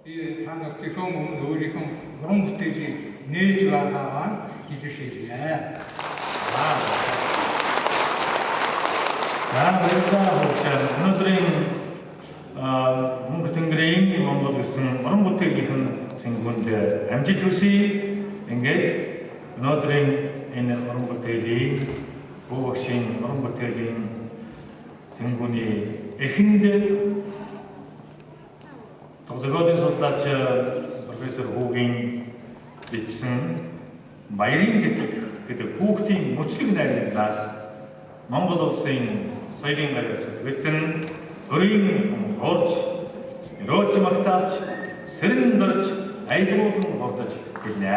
이 단어 기성은 우리가 그런 것들이 내주하나 이주시리에. 자, 우리가 오늘은 mungkin membuat usaha orang butuh sehingga MG2C engage onoring ini orang butuh vaksin orang butuh sehingga ehinde terjadi suatu Profesor Hugin bicara Myrin cicak kita bukti muncul dari kelas membuat soiling dari sesuatu Örийн орж, рооч магтаач, сэрэн дорж, аялуулан хордож гэлнэ.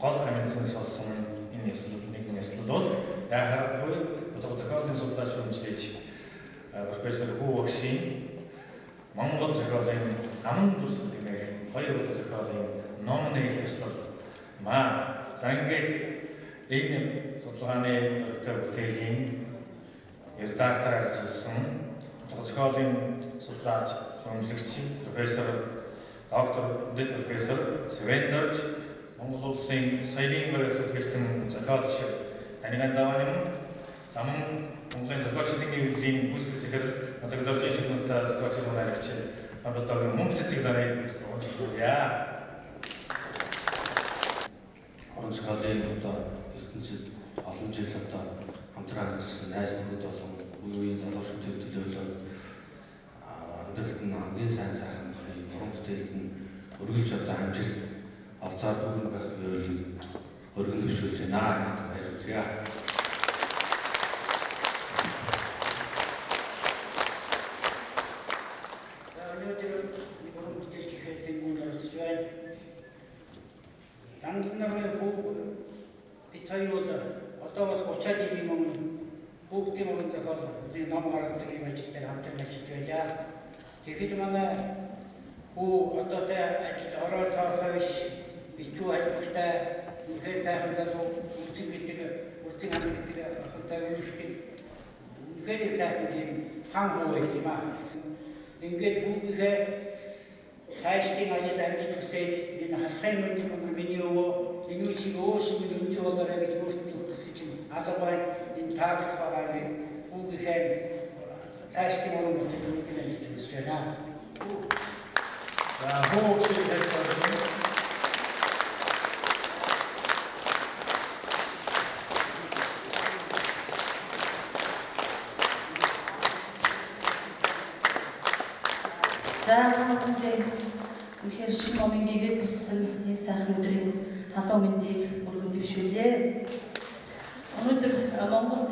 гол амжилт болсон энэ ёслол нэгэн ёслол бол яагаад гэвэл бодгоо зохиолын судлаач хүнчлэж профессор Хүү Багшийн Монгол зохиолын аман төслийг хоёр удаа зохиолын ном нэг ёслол маа. За ингээд энэ судалгааны бүтээлийн редактораар ажилласан зохиолын судлаач, шүүмжлэгч, профессор, доктор, дэд профессор Свен Дорж, Монгол Улсын соёлын байр суурилтын зохиолч Аниган Даванин, Монголын зохиолчдын нэвтрийн гүйцэтгэх сэхэр Назар Доржийн шилмэлтэй зохиолчдын найрагч Монголын мөн цэцэг дарыг яа. Орон зохиолын ертөнцид олон жил хамтран ажилласан найз нөхөд болон үеийн залуучуудыг төлөөлөөд амьдралд нь хамгийн сайн сайхан уран бүтээлд нь өргөлж амжилт олзаад бүгэн байх ёроолыг өргөн дэвшүүлж байна гэж баярлалаа. Даннарын бид хоёр бол одоогоос 30 жилийн өмнө бүгдийн уран зохиолын ном гаргадаг юм ажил дээр хамтарч ажиллаж байлаа. Тэгэхэд манай хүү одоо тэ ажил ороо цаашаа биш бичүү ажиллахтай үнхээр сайхан залуу үрцэг гэдэг хамттай үйлчлэг үнхээр сайхан тийм хан хүү байсан юм аа. Ингээд бүгдээ цаашдын ажил амжилт хүсээд энэ харахын мэндийн өмнө миний өвөө энэ шиг өөшин энэ болоорой гэж өөртөө хүсэж албай энэ таагт байгаа бүгдээ цаашдын уран бүтээл үүрэг ажиллаж хүсэж байна. За хоогшиг хэлсэн. За үнэхээр шинэ номын гэгээд бүссэн энэ сайхан өдрийн халуун мэндийг өргөн дэвшүүлье. Өнөөдөр Монголд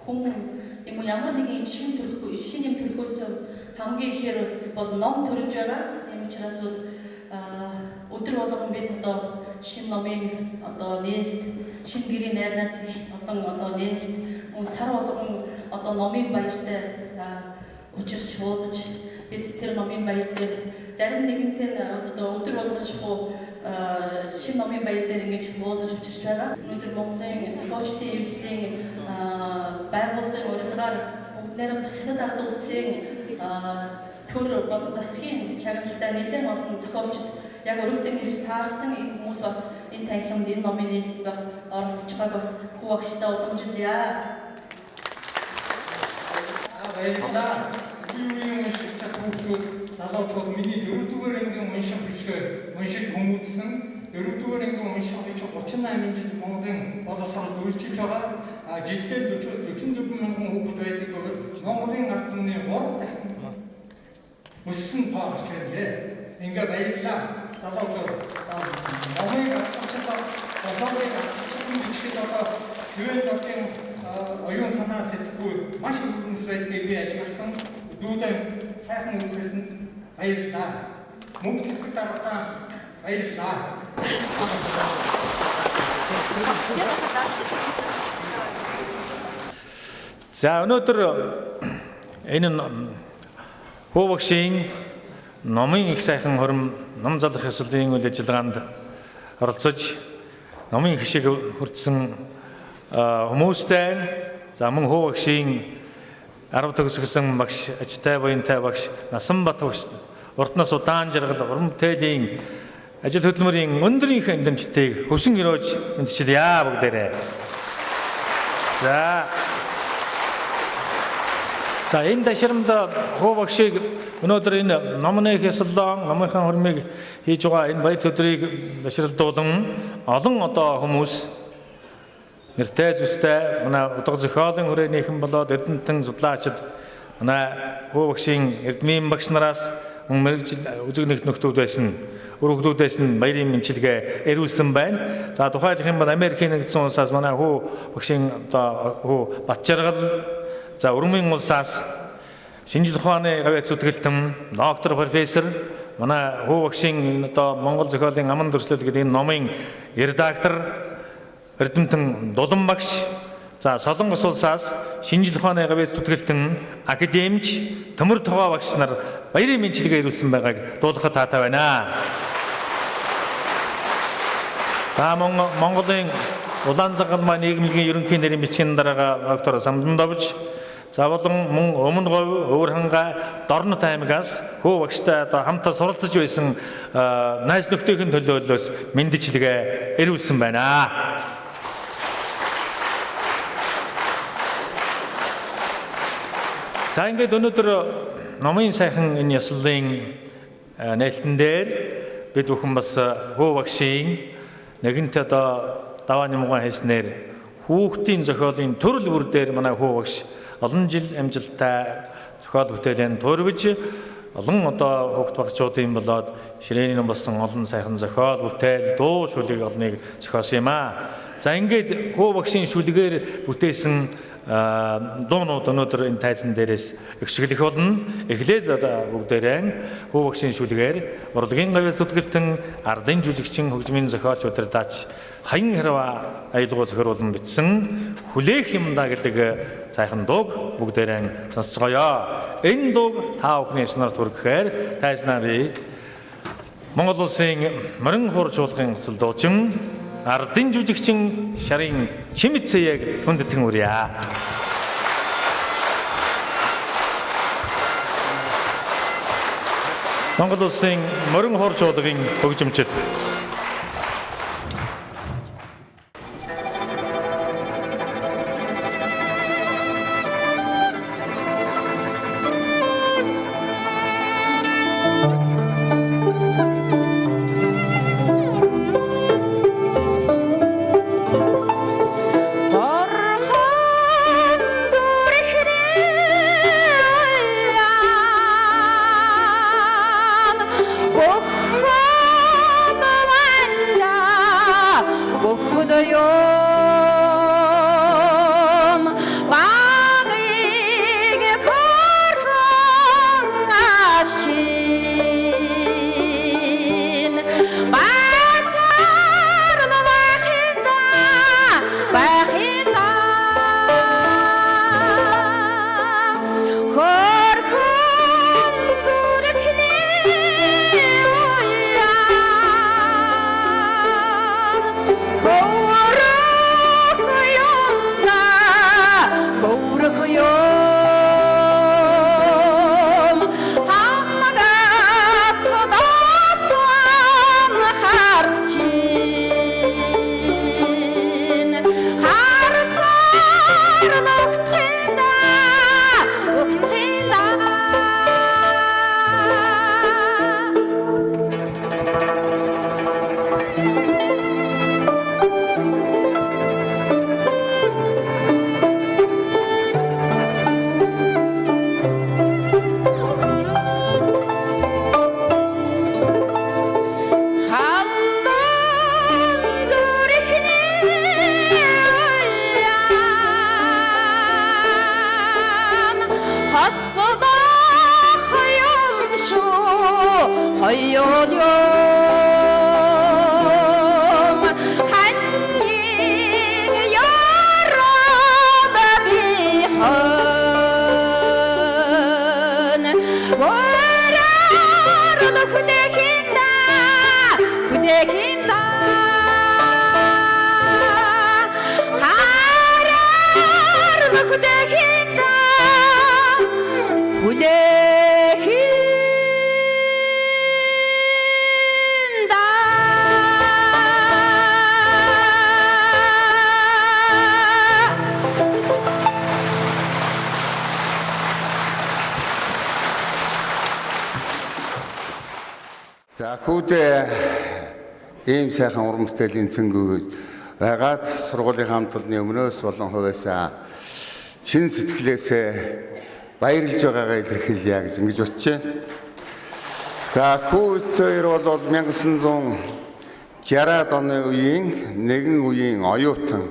хүн юм ямар нэгэн шинэ юм төрхөөс хамгийн ихээр бол ном төрж байгаа. Тийм учраас бол өдөр болгон бид одоо шинэ номын одоо нээлт, шинэ гэрийн найрнаас их олон одоо нээлт, сар болгон одоо номын баяртай учирч уулзаж бид тэр номын баяр дээр зарим нэгэнтэй одоо өдөр болгочихгүй шинэ номын баяр дээр ингэж уулзаж учирч байгаа. Өнөөдөр Монголын зохиолчдын эвлэлийн байгууллагын урилгаар бүгдээр дахиад ард улсын төр болон засгийн чагналтай нэлээд олон зохиолчд яг өргөдөн ирж таарсан хүмүүс бас энэ танхимд энэ номын нээлтд бас оролцож байгааг бас хүү багштай уламжлая. Баярлалаа. Залуучууд миний 4-р ангийн унших бичгээр уншиж хүмүүжсэн 4-р ангийн унших бич 38 жил Монголын боловсролд үйлчилж байгаа. Жилдээ 40-44 мянган хүүхэд байдаг бөгөөд Монголын ард түмний 3 дахин өссөн тоо гарч ирлээ. Ингээ баярлалаа. Залуучууд номыг авчихсан болоорыг авчихсан бичгээд одоо Свен Доржийн оюун санаа сэтгүүл маш өргөнс байдгийг би ажигласан. Дүүдэн сайхан үлдээсэн баярлалаа. Мөнгө цэцэг даргатай баярлалаа. За өнөөдөр энэ хүү багшийн номын их сайхан хорим ном залах ёслолын үйл ажиллагаанд оролцож номын хишиг хүртсэн хүмүүстэй за мөн хүү багшийн 10 төгсгсөн багш, ажтай буянтай багш, Насанбат багш, уртнаас удаан жаргал уран бүтээлийн ажил хөдөлмөрийн өндрийнхээ дэмжлэгийг хөсөн өрөөж мэдчилье бүгдээрээ. За энэ ташрамд хүү багшийг өнөөдөр энэ номны хэсэллон номынхаа хормыг хийж байгаа энэ баяр төдрийг баширдуулан олон одоо хүмүүс нэртэй зүстэй манай утга зохиолын хүрээнийхэн болоод эрдэмтэн судлаачид манай хүү багшийн эрдмийн багш нараас мэрэгжил үзэг нэгт нөхдүүд байсан өргөдүүдээс нь баярын мэндчилгээ эрүүлсэн байна. За тухайлх юм бол Америкийн нэгдсэн улсаас манай хүү багшийн одоо хүү Батжаргал за Урмын улсаас шинжлэх ухааны гавьяа зүтгэлтэн доктор профессор манай хүү багшийн одоо Монгол зохиолын аман дүрслэл гэдэг энэ номын редактор эрдэмтэн Дулан багш за Солонгос улсаас шинжлэх ухааны гавьяа зүтгэлтэн академич Төмөр Тогоо багш нар баярын мэндчилгээ эрүүлсэн байгааг дуулахад таатай байна. За Монголын Улаан Цагаалмай нийгмийн ерөнхий нэрийн бичгийн дарга доктор Самдандовч за болон мөн өмнө говь Өвөрхангай Дорнот аймагаас хөө багштай одоо хамтаа суралцж байсан найз нөхдийн төлөөллөөс мэндчилгээ эрүүлсэн байна. За ингээд өнөөдөр номын сайхан энэ ёслолын нээлтэн дээр бид бүхэн бас хөө багшийн нэгэнт одоо даваа нэмгэн хэлснээр хүүхдийн зохиолын төрөл бүр дээр манай хөө багш олон жил амжилттай зохиол бүтээлийн туурвж олон одоо хүүхд багчуудын болоод ширээний ном болсон олон сайхан зохиол бүтээл дуу шүлэг олныг зохиосон юм аа. За ингээд хөө багшийн шүлгээр бүтээсэн дуунууд өнөөдөр энэ тайзан дээрээс өгшөглөх болно. Эхлээд бүгдээрээ хөө багшийн шүлгээр урлагийн гавьяас зүтгэлтэн ардын жүжигчин хөгжмийн зохиолч удирдаач Хаян Хэрва аялгуу зохируулан бичсэн Хүлээх юмдаа гэдэг сайхан дууг бүгдээрээ сонсцгоё. Энэ дууг та бүхний шинээр түргэхээр тайзнаа би Монгол улсын морин хуурчуулгын хөсөл дуучин ардын жүжигчин Шарын Чимэцээг хүндэтгэн үрье. Монгол улсын морин хуурчуулгын хөгжимчид ийм сайхан уран бүтээлийн цэнгүүд байгаад сургуулийн хамт олонны өмнөөс болон хувьяасаа чин сэтгэлээсээ баярлж байгаагаа илэрхийлье гэж ингэж бодож байна. За хүүд хоёр бол 1960-аад оны үеийн нэгэн үеийн оюутан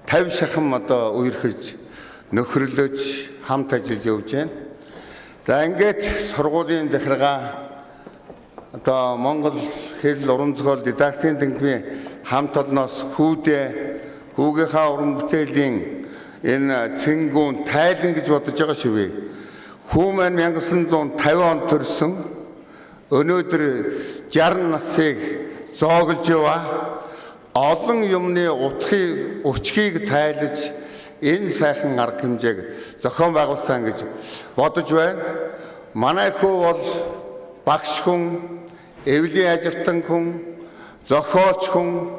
50 шахам одоо үерхэж нөхөрлөж хамт ажиллаж явж байна. За ингээд сургуулийн захиргаа одоо Монгол хэл уран зохиол дидактикийн тэнхимийн хамт олноос хүүгийнхаа уран бүтээлийн энэ цэнгүүн тайлан гэж бодож байгаа шүү вэ. Хүү маань 1950 онд төрсөн өнөөдөр 60 насыг зооглож яваа олон юмны өчгийг тайлж энэ сайхан арга хэмжээг зохион байгуулсан гэж бодож байна. Манай хүү бол багш хүн, эвлийн ажилтан хүн, зохиолч хүн,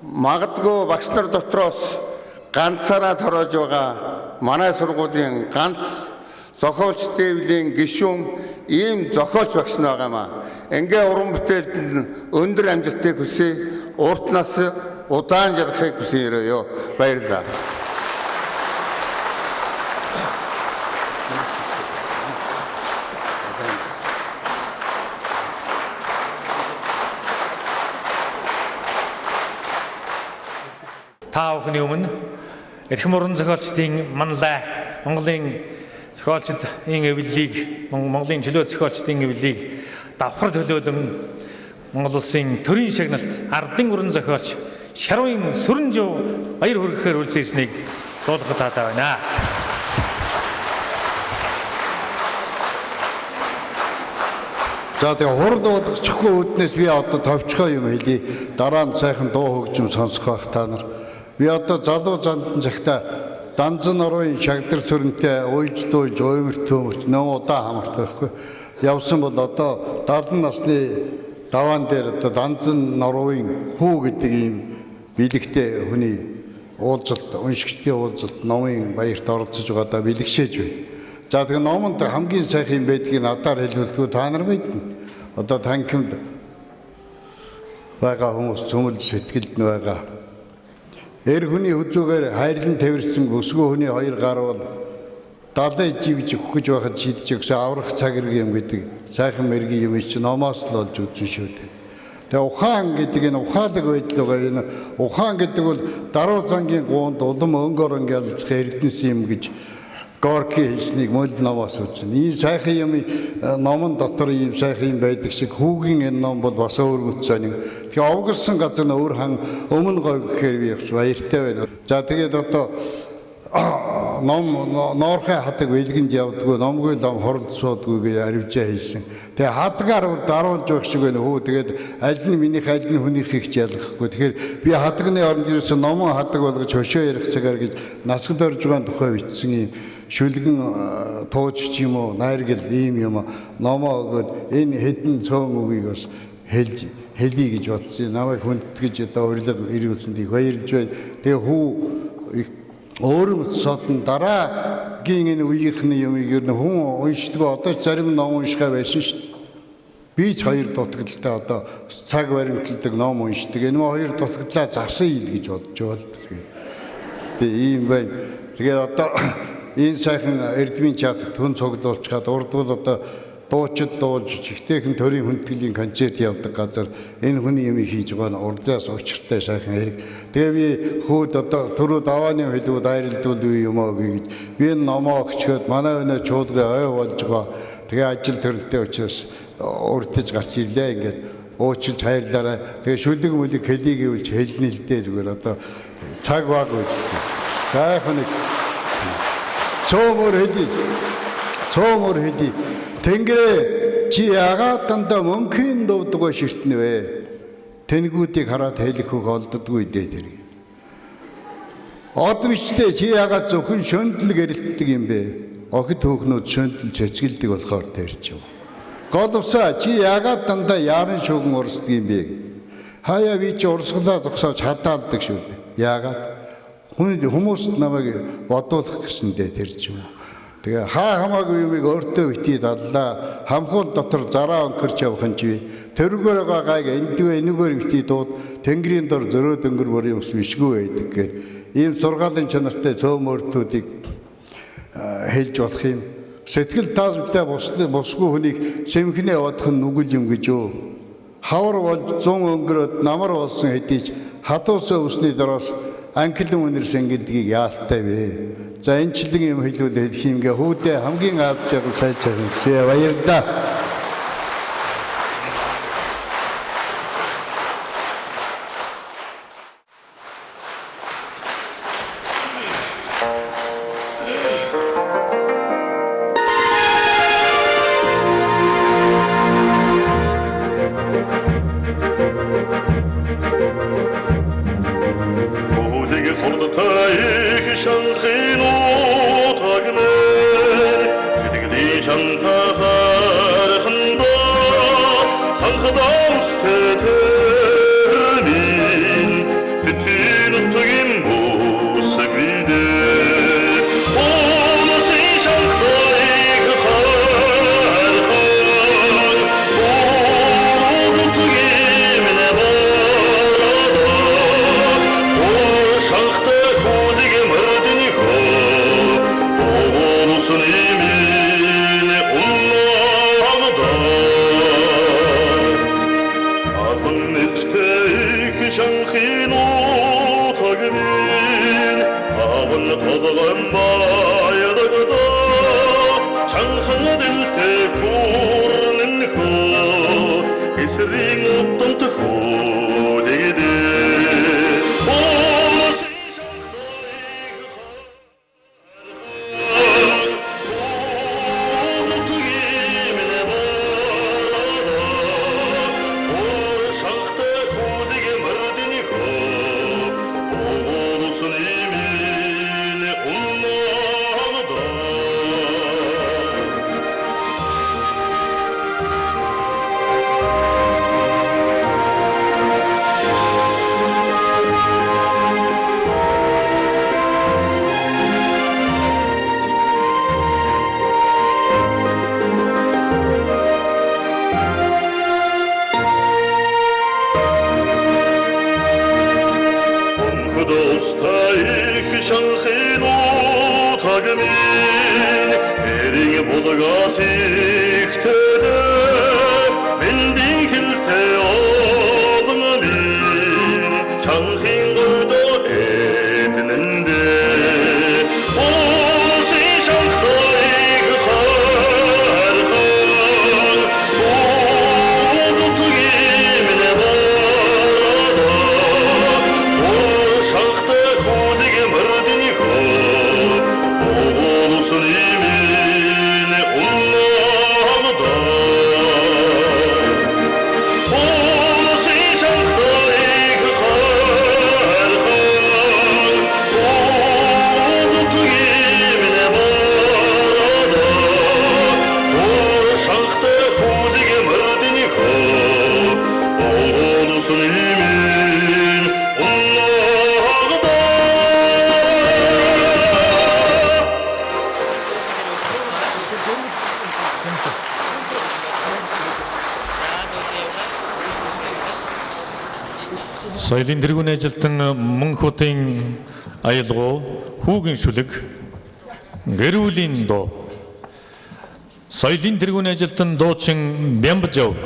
магадгүй багш нар дотроос ганцаараа тороож байгаа манай сургуулийн ганц зохиолч дэвлийн гишүүн ийм зохиолч багш нь байгаамаа. Ингээ уран бүтээлд өндөр амжилтыг хүсье. Урт нас удаан жаргахыг хүсье. Баярлалаа. Та бүхний өмнө эрхэм уран зохиолчдын манлай Монголын зохиолчдын эвлэлийг Монголын чөлөө зохиолчдын эвлэлийг давхар төлөөлөн Монгол улсын төрийн шагналт ардын уран зохиолч Шарвын Сүрэнжив баяр хүргэхээр үлдсэн ирснийг дуудахад таатай байна. За тэгээ хурд уулзчихгүй үүднээс би одоо товчгоо юм хэлий. Дараа нь сайхан дуу хөгжим сонсох байх та нар. Би одоо залуу зандан захта Данзан Норвын шагдар сүрэнтэй уйж дууж уймэрт төмөрч нөө удаа хамарт байхгүй. Явсан бол одоо 70 насны даваан дээр одоо Данзан Норвын хүү гэдэг ийм бэлэгтэй хүний уулзалт, уншигчдын уулзалт номын баярт оролцож байгаадаа бэлэгшээж байна. За тэгээ номонд хамгийн сайхан юм байдгийг надаар хэлүүлдэггүй та нар мэднэ. Одоо танхимд байгаа хүмүүс цөмөл сэтгэлд нь байгаа. Эр хүний хүзүүгээр хайрлан тавирсан өсгөө хүний хоёр гар бол далай живж өгөх гэж байхад шийдэж өгсөн аврах цаг хэрэг юм гэдэг сайхан мэргийн юм чинь номоос л олж үзсэн шүү дээ. Тэгээ ухаан гэдэг энэ ухаалаг байдал байгаа. Энэ ухаан гэдэг бол даруй зангийн гуунд улам өнгөөр ангиалцах эрдэнэс юм гэж Горки хэлснийг мөл номоос үзсэн. Ийм сайхан юм номон дотор ийм сайхан юм байдаг шиг хүүгийн энэ ном бол бас өөр үтсэн. Тэгээ овгорсон газар нь өөр хан өмнө гой гэхээр би явж баяртай байна. За тэгээд одоо ном ноорхой хадаг вэлгэнд явдггүй номгүй ном хорд суудгүй гэж аривжаа хэлсэн. Тэгээ хадгаар даруулж байх шиг байна хөө. Тэгээд аль нь минийх аль нь хүнийхийг ч ялгахгүй. Тэгэхээр би хадагны оронд ерөөсөө номон хадаг болгож хөшөө ярих цагаар гэж насгад орж байгаа тухай бичсэн юм шүлгэн тууч ч юм уу найргал ийм юм номоо өгөөд энэ хэдэн цөөн үгийг бас хэлье гэж бодсон. Намайг хүндэтгэж одоо урилга ирүүлсэнд их баярлж байна. Тэгээ хүү өөрөм содон дараагийн энэ үеийнхний юмыг ер нь хүн уншдаггүй одоо зарим ном уншихаа байсан шүү дээ. Би ч хоёр дутагдaltaй одоо цаг баримталдаг ном уншдаг. Энэ хоёр дутагдлаа засан ил гэж бодож байна. Тэгээ ийм байна. Тэгээ одоо энэ сайхан эрдмийн чадах түн цуглуулж чад урдвал одоо дуучид дуулж чихтэйхэн төрийн хүндэтгэлийн концерт явдаг газар энэ хүний юм хийж байгаа нь урдлаас учиртай сайхан хэрэг. Тэгээ би хүүд одоо түрүү давааны хэлбүүд айралдуулгүй юм аа гэж би энэ номоо өгчөөд манай өнөө чуулгын ой болж байгаа. Тэгээ ажил төрөлтэй учраас урдж гарч ирлээ ингээд уучлж хайрлаарай. Тэгээ шүлэг мүлэг хэлий гэвэл хэлнэ л дээ зүгээр одоо цаг баг үзтээ. Сайхан нэг цөмөр хэлий. Тэнгэрээ чи яагаад дандаа мөнхийн дувдгаа ширтнэ вэ? Тэнгүүдийг хараад хэлэх хөх олддгүй дээ тэр. Од бичтэй чи яагаад зөвхөн шөндөл гэрэлтдэг юм бэ? Охид хөөхнүүд шөндөл цэцгэлдэг болохоор тэрч юм. Голвсаа чи яагаад дандаа яаран шуган урсдаг юм бэ? Хаяа би чи урсгалаа зогсоож хатаалдаг шүү дээ. Яагаад? Хүмүүст намайг бодуулах гэсэндээ тэрч юм. Тэгээ хаа хамаагүй юмыг өөртөө битгий даллаа хамхуул дотор зараа өнгөрч явах юм чи тэрүүгээр байгаа гайг эндвэ энэгээр битгий дууд тэнгэрийн дор зөрөөд өнгөр юм бишгүй байдаг гэхээр ийм сургаалын чанартай цөмөртүүдийг хэлж болох юм. Сэтгэл таалжтай босгүй хүнийг цэмхнээ бодох нь нүгэл юм гэж юу. Хавар болж 100 өнгөрөөд намар болсон хэдий ч хатуусаа усны дороос анхлын үнэрс ингэдгийг яалтай вэ? За энэ члэн юм хэлвэл хэлэх юмгээ хүүдээ хамгийн авч явах сайн сайхан баярлалаа. Соёлын тэргүүн ажилтан мөн хотын аялал хүүгийн шүлэг гэр бүлийн дуу. Соёлын тэргүүн ажилтан дуучин Бямбажав.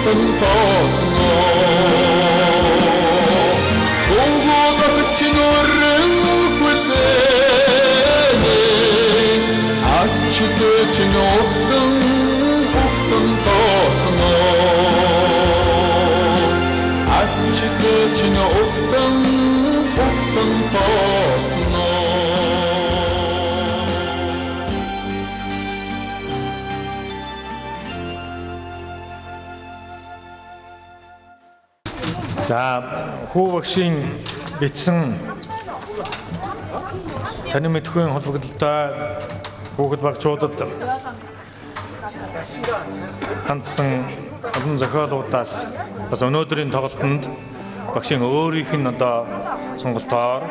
ухтан тоосно Угодогч нөрөн хүлээне Ачтэж нөхөн ухтан тоосно Ачтэж нөхөн ухтан тоосно За хүү багшийн бичсэн таны мэдхийн холбогдлолтой хүүхэд багчуудад хандсан олон зохиолуудаас бас өнөөдрийн тоглолтод багшийн өөрийнх нь одоо сонголтоор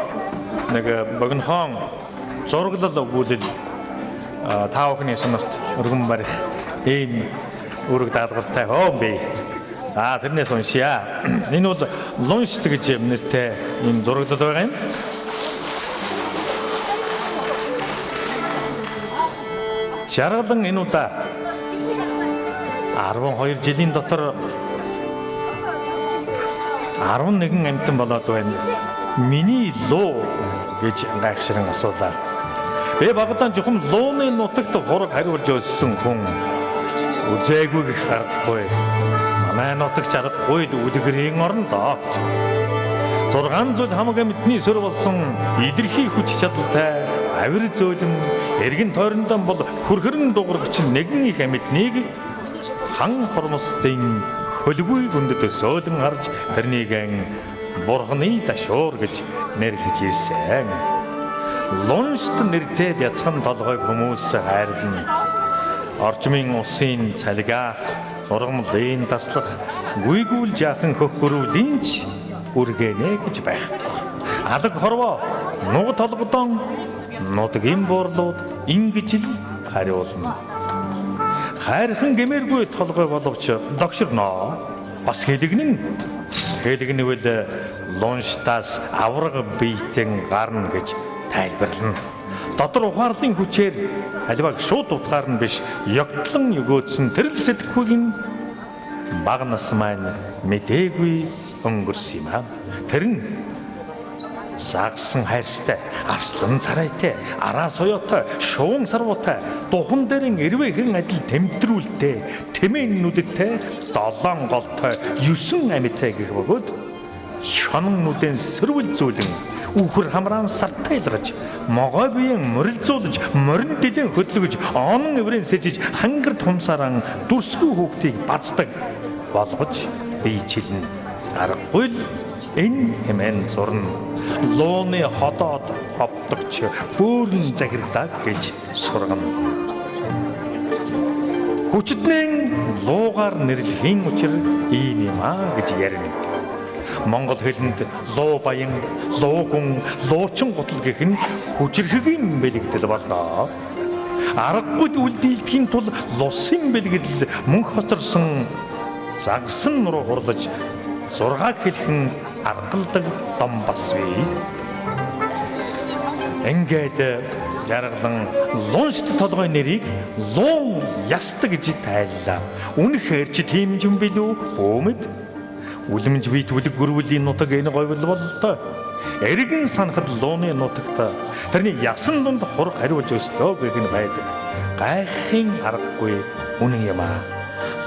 нэг богинохон зураглал өгүүлэл та бүхний сонирт өргөн барих ийм үүрэг даалгавартай хөө бий. За тэрнээс уншия. Энэ бол луншт гэж нэртэй ийм зураглал байгаа юм. Жаргалан энэ удаа 12 жилийн дотор 11 амьтан болоод байна. Миний луу гэж гайхширан асуулаа. Би багтаан жухам лууны нутагт хураг хариулж өссөн хүн үзээгүй гэх харахгүй. Манай нутагч аргагүй л үлгэрийн орондоо. 6 зүйл хамаг амьтны сөр болсон илэрхий хүч чадалтай авир зөөлөн эргэн тойрондоо бол хүрхэрэн дуурагч нэгэн их амьтныг хан хормостын хөлгүй гүндэд сөөлөн харж тэрнийг бурхны дашуур гэж нэрлэж ирсэн. Луншт нэртэй бяцхан толгойг хүмүүс хайрлана. Орчмын усын цалигаах, ургамлын таслах, гүйгүүл жаахан хөхрүүлинч үргэнэ гэж байх. Алаг хорвоо, нуг толгодон, нутгийн буурлууд ингэж л хариулна. Хайрхан гэмээргүй толгой боловч догширноо. Бас хэлэгнэн. Хэлэгнэвэл лунштаас авраг биетэн гарна гэж тайлбарлана. Дотор ухаарлын хүчээр аливааг шууд утгаар нь биш ягтлан өгөөдсөн тэрл сэтгэхүйн баг нас маань мэдээгүй өнгөрсөн юм аа. Тэр нь сагсан хайрстай, арслан царайтай, араа соёотой, шуун сарвуутай, духан дээрэн эрвэхэн адил тэмдрүүлтэй, тэмээн нүдтэй, долоон голтой, 9 амьтай гэх бөгөөд шонон нүдэн сөрвөл зүүлэн үхэр хамраан сартай илгаж, могой биеийн мөрөлзүүлж, морин дэлэн хөдлөгж, онон эврэн сэжиж, хангар тумсаран дүрсгүй хүүхдийг бацдаг болгож бие чилнэ. Аргагүй л энэ хэмээн зурна. Лууны ходоод ховдогч бөөрн захирдаг гэж сургана. Хүчтэн луугаар нэрлэхийн учир ийм юм аа гэж ярина. Монгол хэлэнд луу баян, луу гүн, луучин гутал гэх нь хүчирхэгийн бэлэгдэл болно. Аргагүй үлдээлдэхийн тулд лусын бэлэгдэл мөнх хоцорсон загсан нуруу хурлаж 6 хэлхэн аргалдаг дом бас бий. Ингээд жаргалан луншт толгой нэрийг луун ястаг гэж тайллаа. Үнэхээр ч тийм юм билүү? Бөөмөд үлэмж бит үлэг гөрвөлийн нутаг энэ говьл бололтой. Эргэн санахад лууны нутагт тэрний ясан дунд хург хариулж өслөө гэх нь байдаг. Гайхын аргагүй үнэн юм аа.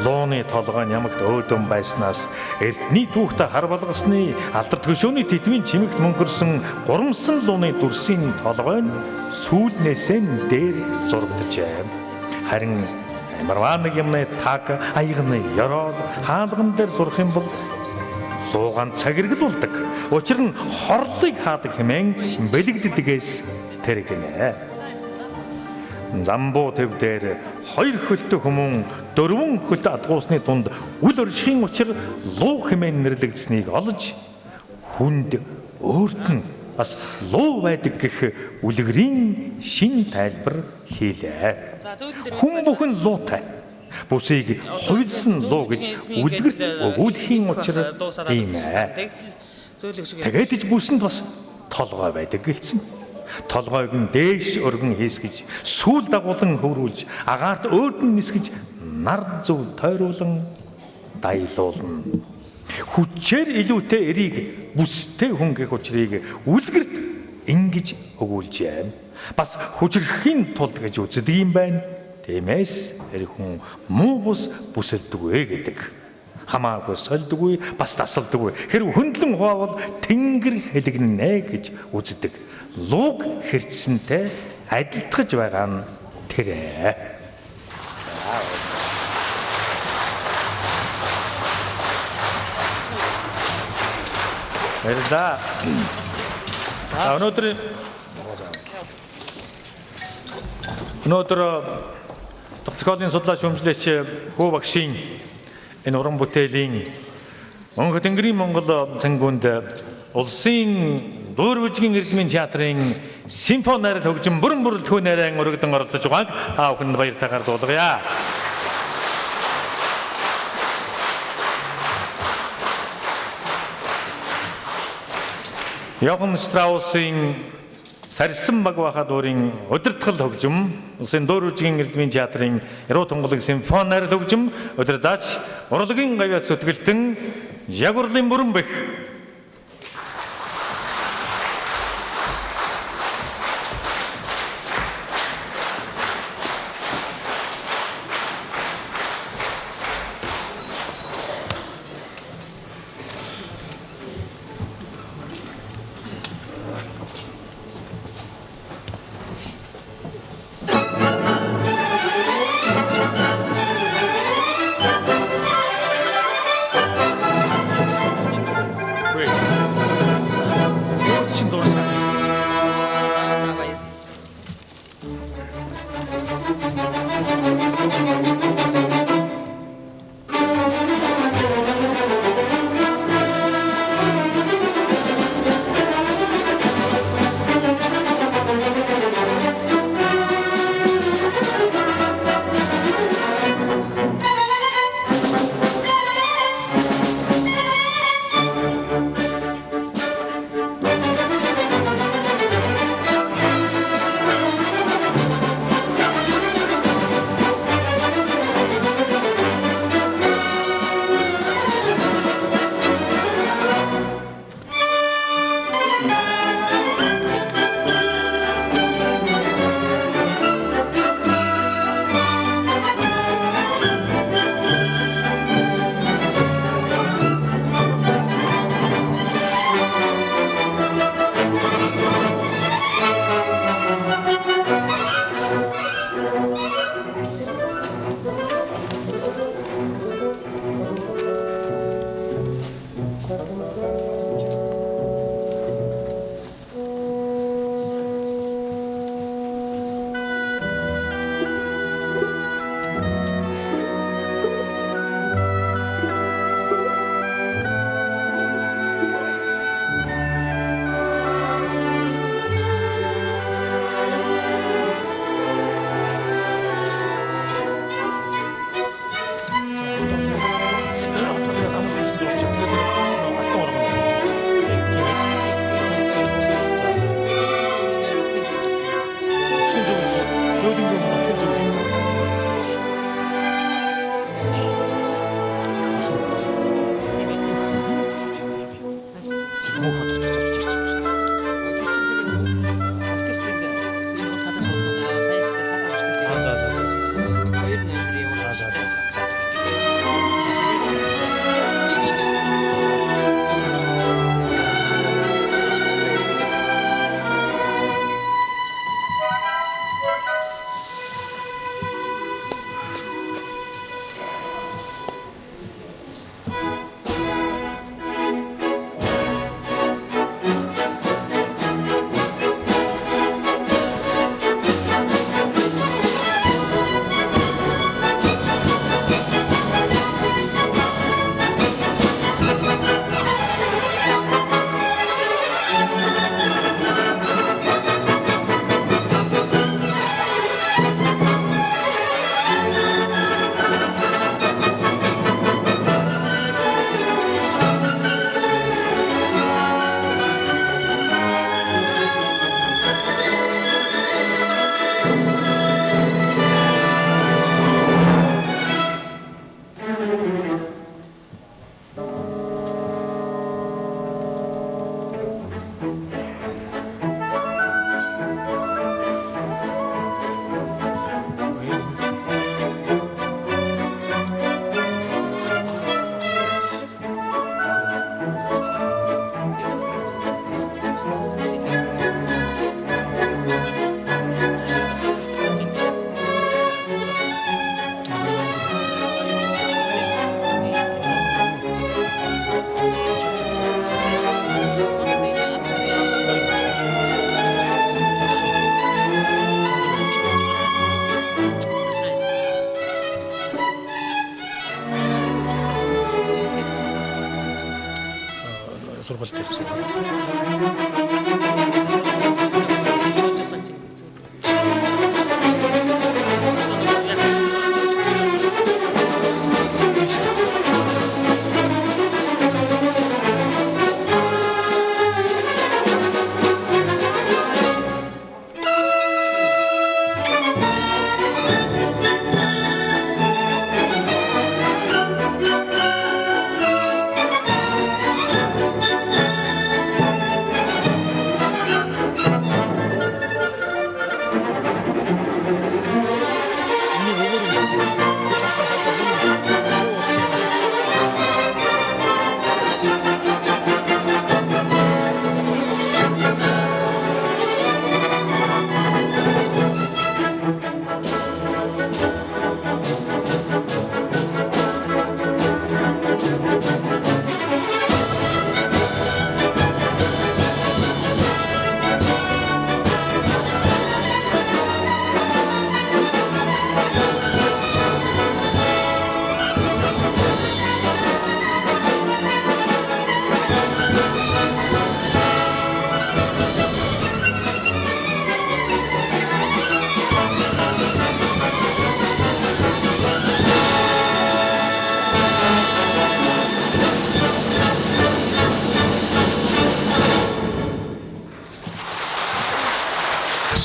Лууны толгой нь ямагт өөдөн байснаас эрдний түүхтэй хар болгосны алдар төшөөний тэдвийн чимэгт мөнгөрсөн гурамсан лууны дүрсийн толгой нь сүүлнээсээ дээр зурагджээ. Харин марванаг юмны таг аягны ёроо хаалган дээр сурах юм бол луугаан цагиргэлүүлдэг. Учир нь хорлыг хаадаг хэмээн бэлэгддэгээс тэр гинэ. Замбуу төв дээр 2 хөлтө хүмүүн 4 хөлтө адгуусны дунд үл оршихын учир луу хэмээн нэрлэгдсэнийг олж хүнд өөрт нь бас луу байдаг гэх үлгэрийн шин тайлбар хийлээ. Хүн бүхэн луутай. Бүсийг хувилсан луу гэж үлгэрт өгүүлэхийн учир ийм ээ. Тэгээд ч бүсэнд бас толгой байдаг гэлцэн. Толгойг нь дээш өргөн хийсгэж, сүүл дагуулan хөврүүлж, агаарт өөдөн нисгэж, нар зөв тойруулан дайлуулна. Хүчээр илүүтэй эрийг бүстэй хүн гэх учрыг үлгэрт ингэж өгүүлжээ. Бас хүчрэхийн тулд гэж үздэг юм байна. Тиймээс эр хүн муу бус бүсэлдэггүй гэдэг. Хамаагүй сольдөггүй, бас тасалдаггүй. Хэрв хөндлөн хуваавал тэнгэр хэлэгнэ гэж үздэг. Луг хэрцсэнтэй адилтгаж байгаа нь тэрэ. Баярлалаа. Өнөөдөр тогтцоолын судлаач өмчлөгч Хүү багшийн энэ уран бүтээлийн Монголын Тэнгэрийн Монгол цангуунд улсын дуур бүжгийн эрдмийн театрын симфони найрал хөгжим бүрэн бүрэлдэхүүн нарийн өргөдөн оролцож байгааг та бүхэнд баяртайгаар дуулгая. Йохан Штраусын Сарсан Багваха дуурийн удирдгал хөгжим, улсын дуур бүжгийн эрдмийн театрын Яруу тунгалаг симфони найрал хөгжим, удирдаач урлагийн гавьяас зүтгэлтэн Жагурлын бүрэн бэх. сургалт ирсэн.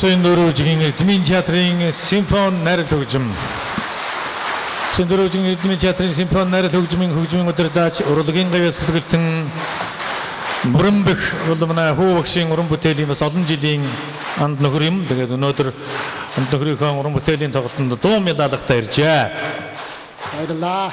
Сөндөрөөжгийн эдмийн театрын симфони найрал хөгжим. Сөндөрөөжгийн эдмийн театрын симфони найрал хөгжмийн удирдаач урлагийн гавьяас төлөвлөлтөн Бүрэнбэх бол манай хүү багшийн уран бүтээлийн бас олон жилийн анд нөхөр юм. Тэгээд өнөөдөр анд нөхрийнхөө уран бүтээлийн тоглолтод дуу медалтай иржээ. Баярлалаа.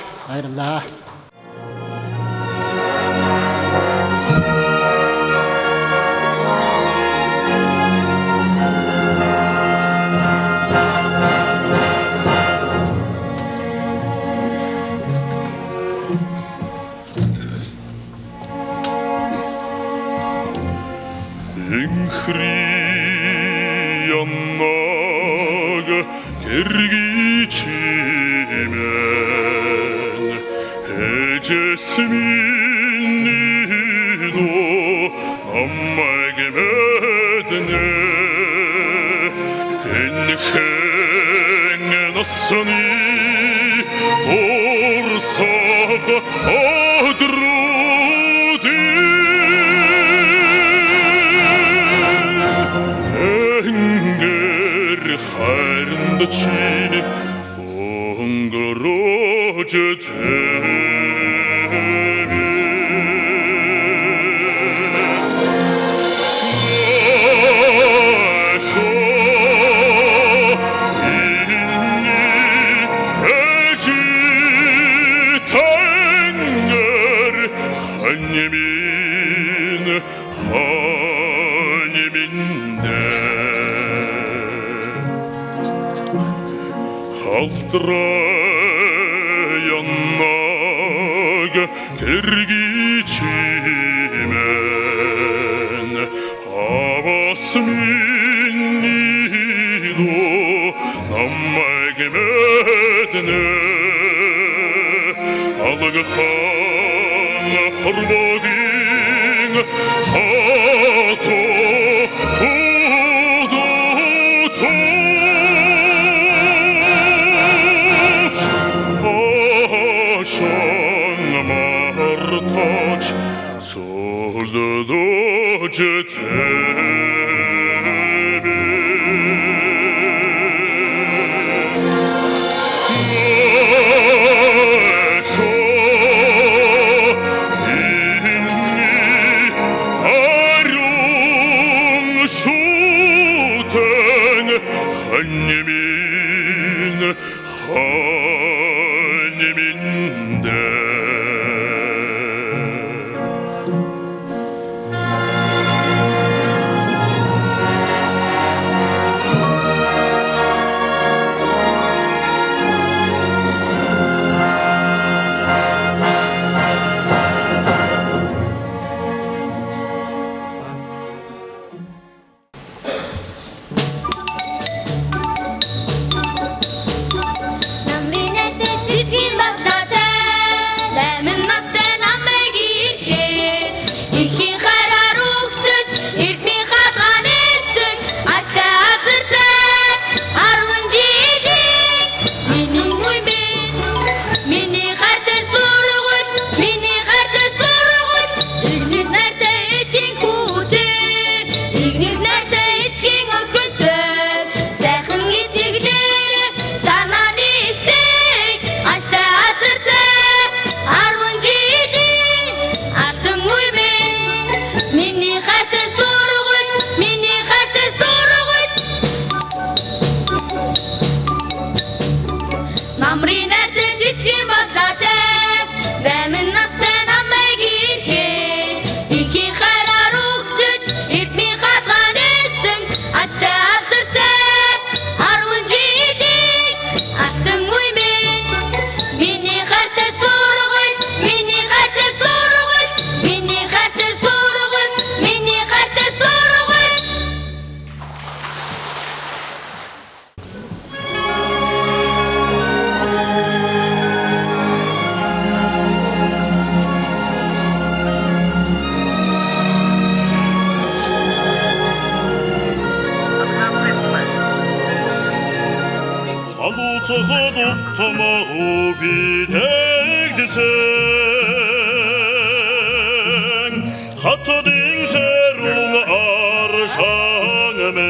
ихийн хараар өгтөж эрдмийн хаалгаан эсэг ачтай азартай 10 жилийн миний үе миний хартай сургууль игнэр нартай эцгийн хүүтэй игнэр нартай эцгийн охинтой сайхан итгэлээр санааны эсэг ачтай азартай 10 жилийн алтан үе миний хартай сургууль намрын нартай цэцгийн болоотой 8 настай намайг ирэхэд ихийн хараар өгтөж эрдмийн хаалгаан эсэн ачтай азартай 10 жилийн алтан үе миний хартай сургууль Халуцахад уттама убидэгдэсэн хатадын сэрүүн аршангамэн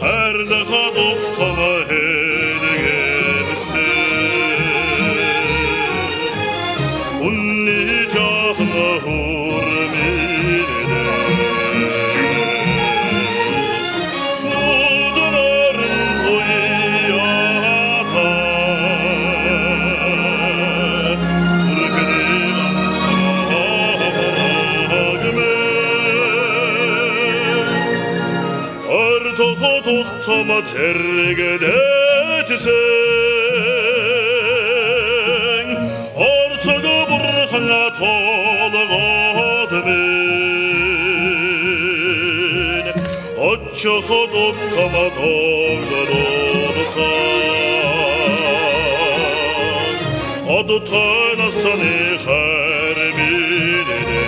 хайрлахад уттама хэдэгэмсэн үнни жахна хурминэдэ Тома зэрэгдэсэн орцого бурханга толгодмен очоход тома тогдолосан одотанасаны харминэдэ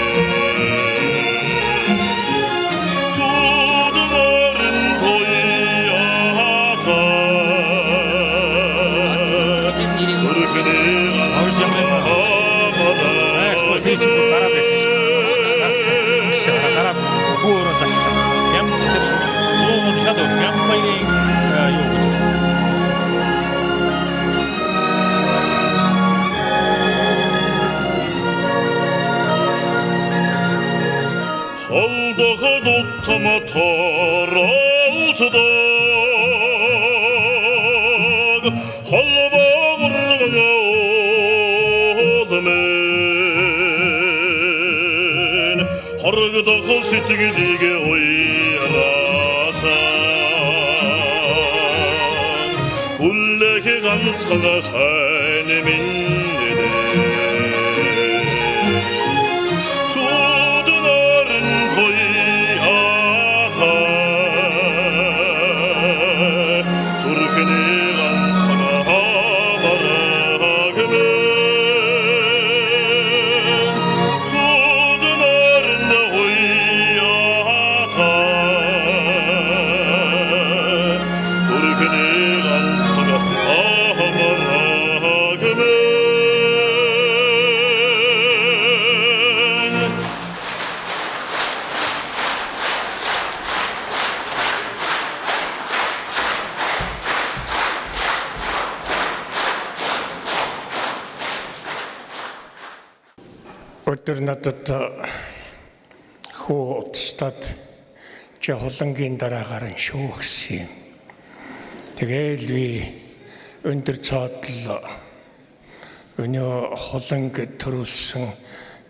холдоход уттама торолцдог холбогоргана олмен хорогдох сэтгэлийг уяраасан хүллэх ганцхан хайн минэдэ Өдөр надад хүү утастад чи холонгийн дараагаар нь шүүгсэн. Тэгээл би өндөр цаатал өнөө холонг төрүүлсэн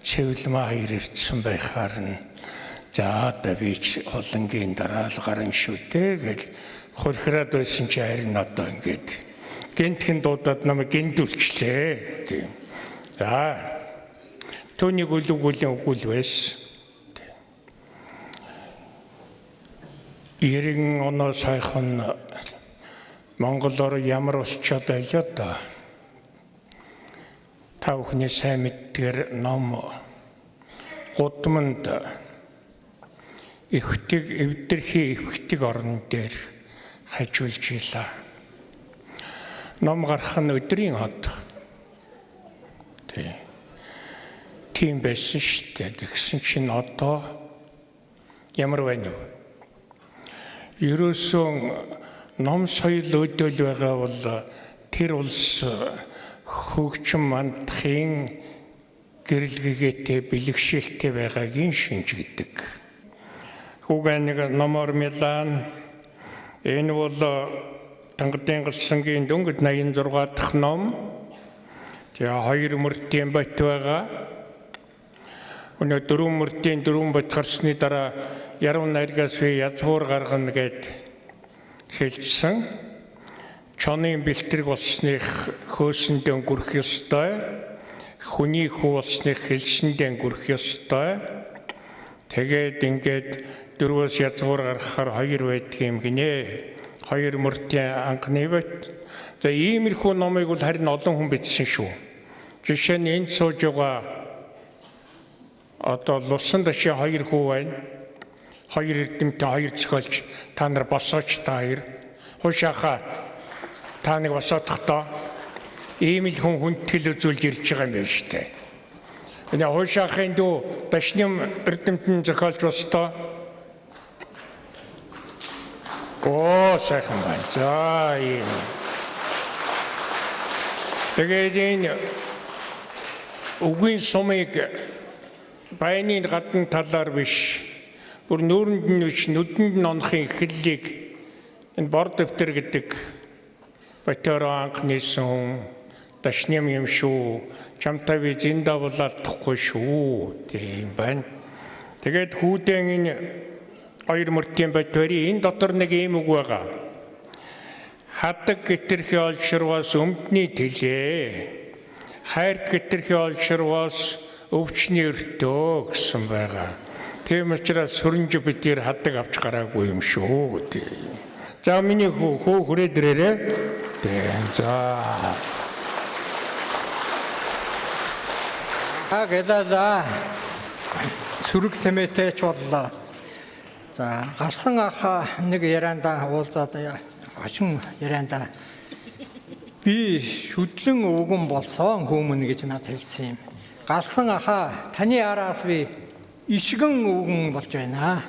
цэвлмаа хоёр ирсэн байхаар нь за да би холонгийн дараалгаар нь шүтээ гэл хурхраад байсан чи харин одоо ингээд гинтхэн дуудаад намайг гинтүүлчлээ. Тийм. За түүнийг үлгүүлийн үгүүл байсан. 90 оноос сайхан Монголоор ямар болчиход байлаа да. та бүхний сайн мэддгээр ном гудамд эвхдэг эвдэрхий эвхдэг орон дээр хажуулж илаа. Ном гарах нь өдрийн хот. Тийм байсан шүү дээ. Тэгсэн чинь одоо ямар байна вэ? Ерөөсөн ном соёл өдөөл байгаа бол тэр улс хөгжим мандахын гэрэлгээтэй бэлэгшээлтэй байгаагийн шинжигдэг. Хүүгээ нэг номоор Милан энэ бол Тангадын галсангийн дөнгөж 86 дахь ном. Тэгээ 2 мөртийн бат байгаа. Өнөө 4 мөртийн 4 бат гарсны дараа яруу найргаас язгуур гаргана гэд хэлсэн. Чоны бэлтрэг болсных хөөсөндөө өнгөрөх ёстой. Хүний хүү болсных хэлсэндээ өнгөрөх ёстой. Тэгээд ингээд 4-өөс язгуур гаргахаар 2 байдаг юм гинэ. 2 мөртийн анхны бат. За иймэрхүү номыг бол харин олон хүн бичсэн шүү. Жишээ нь энд сууж байгаа одоо лусан даши 2 хүү байна. 2 эрдэмтэн 2 зохиолч та нар босооч та 2. Хушааха та нэг босоодохдоо ийм л хүн хүндэтгэл үзүүлж ирж байгаа юм байна шүү дээ. Энэ хушаахын дүү дашним эрдэмтэн зохиолч бостоо. Оо сайхан байна. За ийм. Тэгээд энэ үгийн сумыг байны гадна талаар биш бүр нүүрэнд нь биш нүдэнд нь онохын эхлэлийг энэ бор дэвтэр гэдэг Батөөрөө анх нээсэн хүн дашним юм шүү. Чамтай би зинда болоодохгүй шүү. Тийм байна. Тэгээд хүүдэн энэ 2 мөртийн Батөөрийн энэ дотор нэг ийм үг байгаа. Хадаг гитэрхи олширвас өмдний тэлээ. Хайр гитэрхи олширвас өвчний өртөө гэсэн байгаа. Тийм учраас сүрэнж бидээр хадаг авч гараагүй юм шүү. За миний хөө хүрээд ирээрээ. За. Гэдэлээ сүрэг тэмээтэйч боллоо. За галсан ах нэг яриандаа уулзаад хошин яриандаа би шүдлэн өвгөн болсон хүмүүн гэж надад хэлсэн юм. Галсан аха таны араас би ишгэн өвгөн болж байна.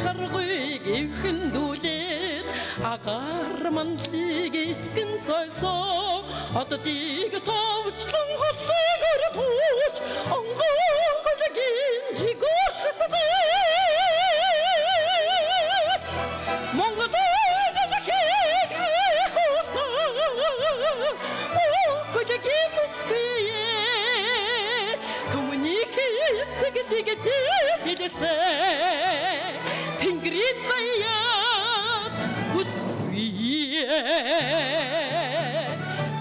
харгыг эвхэндүүлээд агаар манлыг эсгэн цойсоо оддыг товчлон холлыг өртүүлж онгоогогийн жигүүрт хэсдэг Монголд дахид хөөсөө огогийн мөскөе Тэнгэрийн заяат үсвээ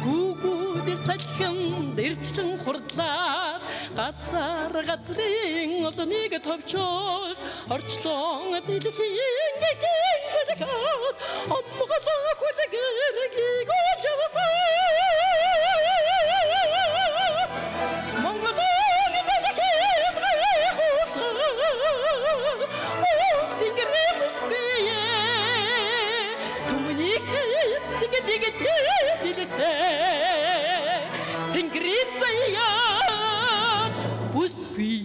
Гүгүүд салхин дэрчлэн хурдлаад газрын олныг товчуулж орчлон дэлхийн гэгийн зэрэгт амгалах хүлгэргийг очвасан Тэнгэрийн заяат бүсгүй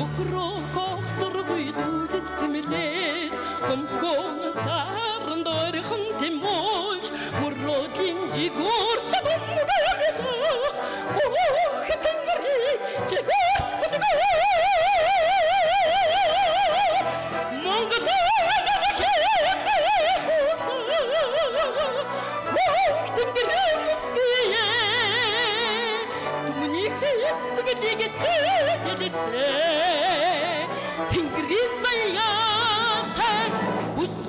Охроо ховторгүй дүүлсэмлээд Хомскон саранд ойрхон тэмүүлж Мөрөөдлийн жигүүрт бомгамэдэх Ох тэнгэрийн жигүүрт хүлгөө Тэнгэрийн заяат бүсгүй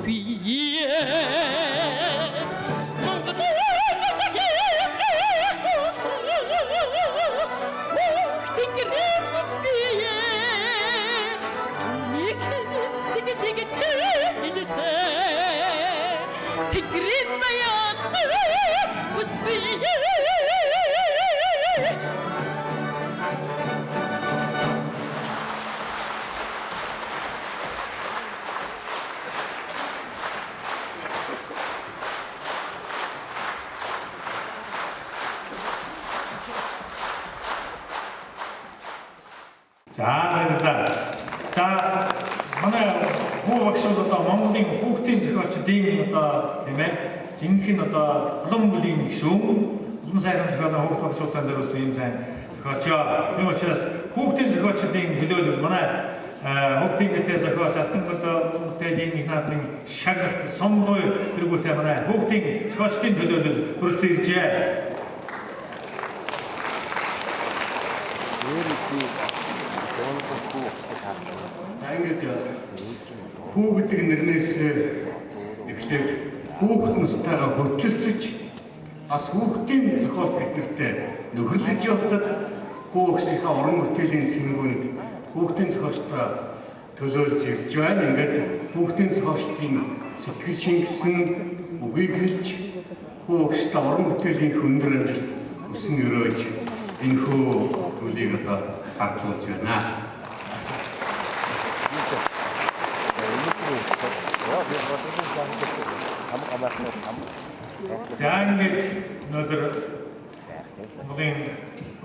За манай хүү багшууд одоо Монголын хүүхдийн зохиолчдын одоо тийм ээ жинхэнэ одоо улам бүлийн гишүүн улан сайхан зохиолын хүүхд багшуудад зориулсан юм сайн зохиолчоо. Тийм учраас хүүхдийн зохиолчдын хэлэлэл манай хүүхдийн гэрээ зохиолч Алтангол бүтээлийн их наадмын шагналт сомдой тэргүүтээ манай хүүхдийн зохиолчдын хэлэлэл хүрэлцэн иржээ. Хүү гэдэг нэрнээс эхлээд хүүхэд настайгаа хөтлөлцөж бас хүүхдийн зохиол биднэртээ нөхөрлөж явдаг хүүхдийнхээ уран бүтээлийн цэнгүүнд хүүхдийн зохиолчтой төлөөлж ирж байна. Ингээд хүүхдийн зохиолчдын сэтгэл шингэсэн үгийг хэлж хүүхдтэй уран бүтээлийн өндөр амжилт өсөн өрөөж энэхүү төлөвийг одоо хардуулж байна. За ингээд өнөөдөр Монголын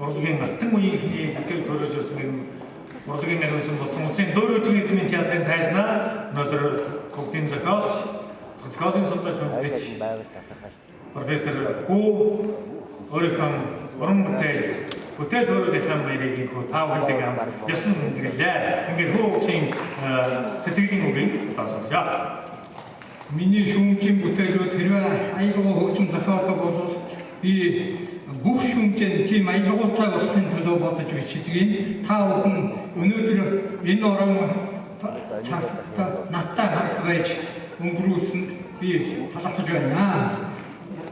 урлагийн алтан үеийн ихний бүтээл төрөөж өсөн урлагийн нэрвэсэн болсон улсын дөөрөжин эдний театрын тайзнаа өнөөдөр хүүхдийн зохиолч, зохиолын судлаач хүндлэгч профессор Хүү өөрийнхөө уран бүтээл төрөөлийн баярыг тав хүндэг ам ясан хэрэглээ. Ингээд хүүхдийн сэтгэлийн үгийг таасаасаа. Миний шүүмжийн бүтээлүүд хэрвээ аюулгүй хөгжим зохиодог бол би бүх шүүмжийн тийм аюулгүйтай болохын төлөө бодож бичдэг. Та бүхэн өнөөдөр энэ орон цагтаа надтай хамт байж өнгөрүүлсэнд би талархаж байна.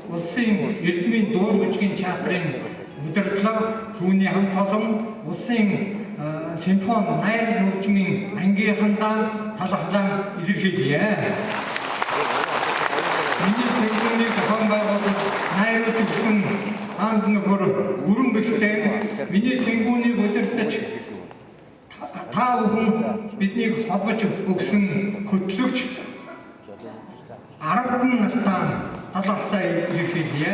Улсын Эрдмийн дуу бүжгийн театрын удирдлага, түүний хамт олон улсын симфони найр хөгжмийн ангийнхандаа талархлаа илэрхийлье. Миний цэнгүүний зохион байгуулалт найруулж өгсөн хаанд нөхөр өрөн бэхтэй миний цэнгүүнийг удирдах та бүхэн биднийг холбож өгсөн хөтлөгч Арган нартаа талархлаа илэрхийлье.